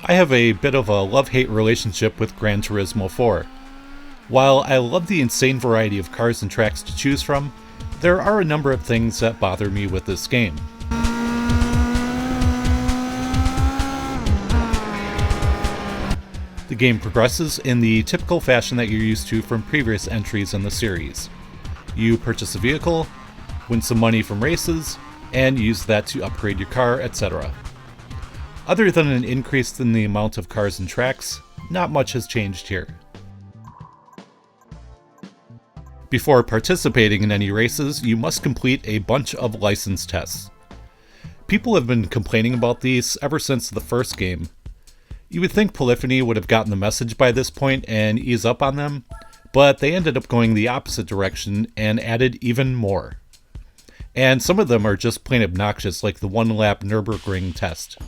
I have a bit of a love-hate relationship with Gran Turismo 4. While I love the insane variety of cars and tracks to choose from, there are a number of things that bother me with this game. The game progresses in the typical fashion that you're used to from previous entries in the series. You purchase a vehicle, win some money from races, and use that to upgrade your car, etc. Other than an increase in the amount of cars and tracks, not much has changed here. Before participating in any races, you must complete a bunch of license tests. People have been complaining about these ever since the first game. You would think Polyphony would have gotten the message by this point and ease up on them, but they ended up going the opposite direction and added even more. And some of them are just plain obnoxious, like the one-lap Nürburgring test.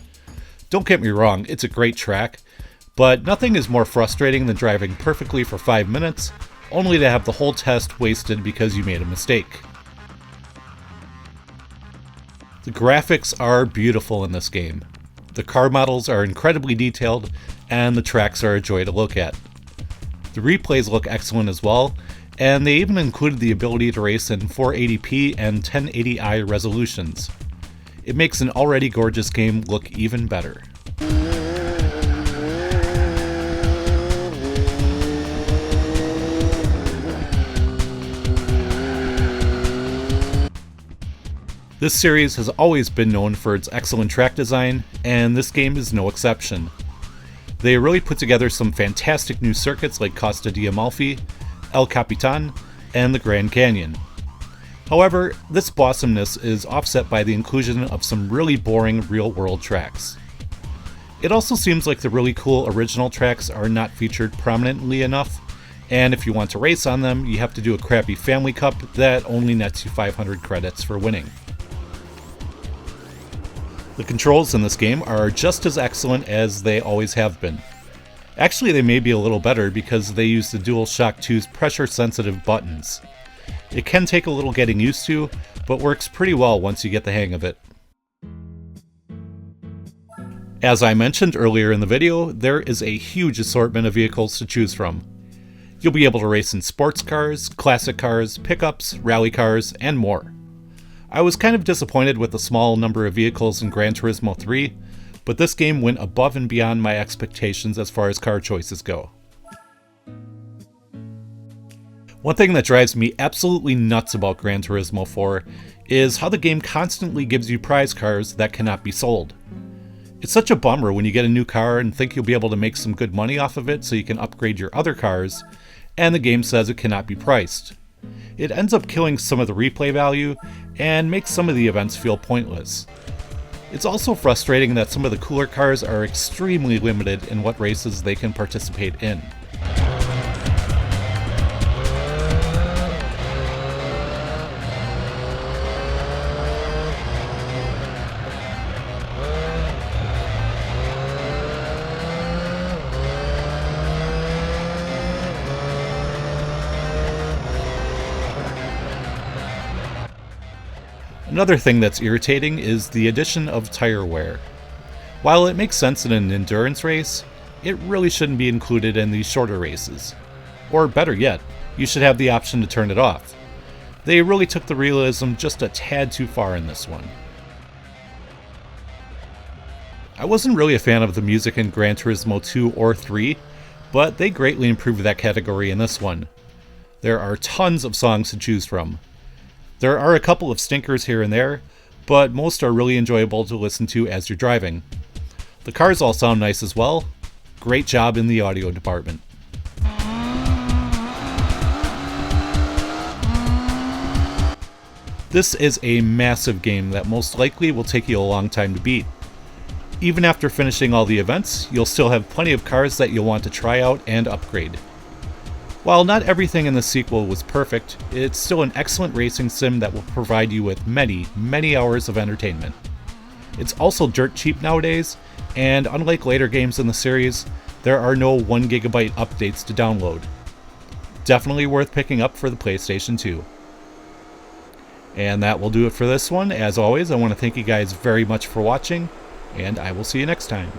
Don't get me wrong, it's a great track, but nothing is more frustrating than driving perfectly for 5 minutes, only to have the whole test wasted because you made a mistake. The graphics are beautiful in this game. The car models are incredibly detailed, and the tracks are a joy to look at. The replays look excellent as well, and they even included the ability to race in 480p and 1080i resolutions. It makes an already gorgeous game look even better. This series has always been known for its excellent track design, and this game is no exception. They really put together some fantastic new circuits like Costa di Amalfi, El Capitan, and the Grand Canyon. However, this awesomeness is offset by the inclusion of some really boring real-world tracks. It also seems like the really cool original tracks are not featured prominently enough, and if you want to race on them, you have to do a crappy Family Cup that only nets you 500 credits for winning. The controls in this game are just as excellent as they always have been. Actually, they may be a little better because they use the DualShock 2's pressure-sensitive buttons. It can take a little getting used to, but works pretty well once you get the hang of it. As I mentioned earlier in the video, there is a huge assortment of vehicles to choose from. You'll be able to race in sports cars, classic cars, pickups, rally cars, and more. I was kind of disappointed with the small number of vehicles in Gran Turismo 3, but this game went above and beyond my expectations as far as car choices go. One thing that drives me absolutely nuts about Gran Turismo 4 is how the game constantly gives you prize cars that cannot be sold. It's such a bummer when you get a new car and think you'll be able to make some good money off of it so you can upgrade your other cars, and the game says it cannot be priced. It ends up killing some of the replay value and makes some of the events feel pointless. It's also frustrating that some of the cooler cars are extremely limited in what races they can participate in. Another thing that's irritating is the addition of tire wear. While it makes sense in an endurance race, it really shouldn't be included in these shorter races. Or better yet, you should have the option to turn it off. They really took the realism just a tad too far in this one. I wasn't really a fan of the music in Gran Turismo 2 or 3, but they greatly improved that category in this one. There are tons of songs to choose from. There are a couple of stinkers here and there, but most are really enjoyable to listen to as you're driving. The cars all sound nice as well. Great job in the audio department. This is a massive game that most likely will take you a long time to beat. Even after finishing all the events, you'll still have plenty of cars that you'll want to try out and upgrade. While not everything in the sequel was perfect, it's still an excellent racing sim that will provide you with many, many hours of entertainment. It's also dirt cheap nowadays, and unlike later games in the series, there are no 1GB updates to download. Definitely worth picking up for the PlayStation 2. And that will do it for this one. As always, I want to thank you guys very much for watching, and I will see you next time.